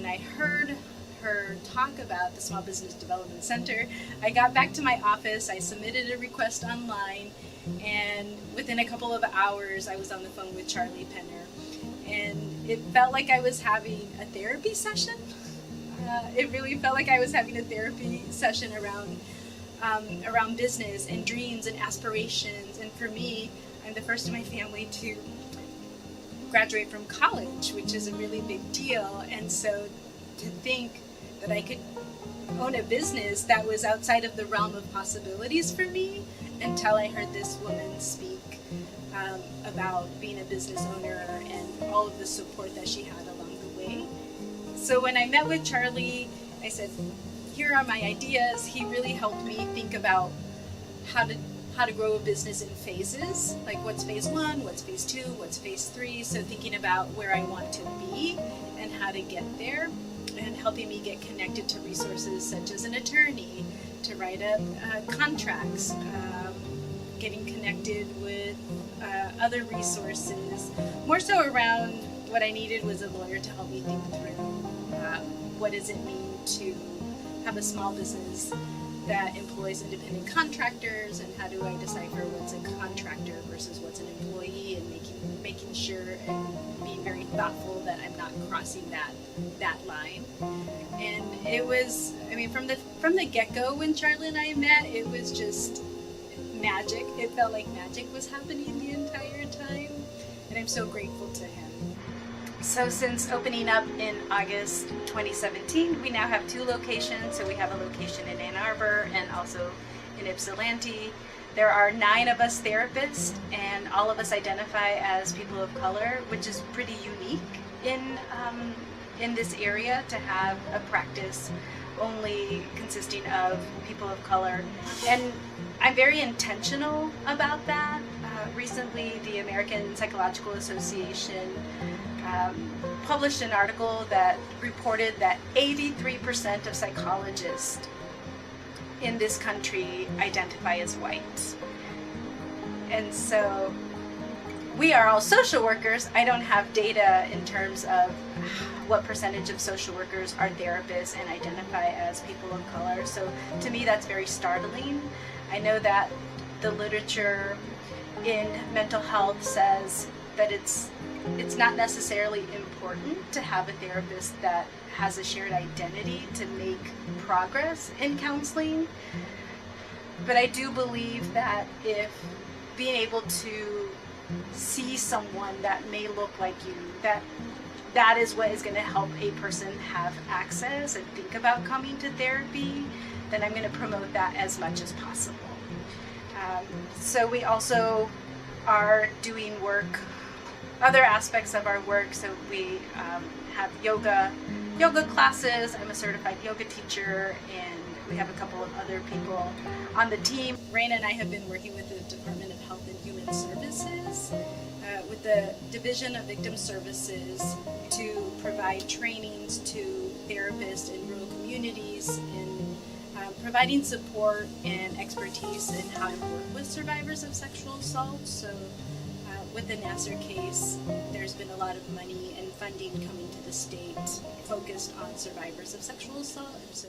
when I heard her talk about the Small Business Development Center, I got back to my office, I submitted a request online, and within a couple of hours I was on the phone with Charlie Penner. And it felt like I was having a therapy session. It really felt like I was having a therapy session around business and dreams and aspirations. And for me, I'm the first in my family to graduate from college, which is a really big deal. And so to think that I could own a business that was outside of the realm of possibilities for me until I heard this woman speak about being a business owner and all of the support that she had along the way. So when I met with Charlie, I said, here are my ideas. He really helped me think about how to grow a business in phases, like what's phase 1, what's phase 2, what's phase 3. So thinking about where I want to be and how to get there, and helping me get connected to resources such as an attorney to write up contracts, getting connected with other resources. More so around what I needed was a lawyer to help me think through what does it mean to have a small business that employs independent contractors, and how do I decipher what's a contractor versus what's an employee, and making sure and being very thoughtful that I'm not crossing that line. And it was, I mean, from the get-go when Charlie and I met, it was just magic. It felt like magic was happening the entire time, and I'm so grateful to him. So since opening up in August 2017, we now have 2 locations. So we have a location in Ann Arbor and also in Ypsilanti. There are 9 of us therapists, and all of us identify as people of color, which is pretty unique in this area to have a practice only consisting of people of color. And I'm very intentional about that. Recently, the American Psychological Association published an article that reported that 83% of psychologists in this country identify as white. And so we are all social workers. I don't have data in terms of what percentage of social workers are therapists and identify as people of color. So to me, that's very startling. I know that the literature in mental health says that it's not necessarily important to have a therapist that has a shared identity to make progress in counseling. But I do believe that if being able to see someone that may look like you, that is what is going to help a person have access and think about coming to therapy, then I'm going to promote that as much as possible. So we also are doing work, other aspects of our work. So we have yoga classes. I'm a certified yoga teacher, and we have a couple of other people on the team. Raina and I have been working with the Department of Health and Human Services, with the Division of Victim Services, to provide trainings to therapists in rural communities, and providing support and expertise in how to work with survivors of sexual assault. So with the Nassar case, there's been a lot of money and funding coming to the state focused on survivors of sexual assault. And so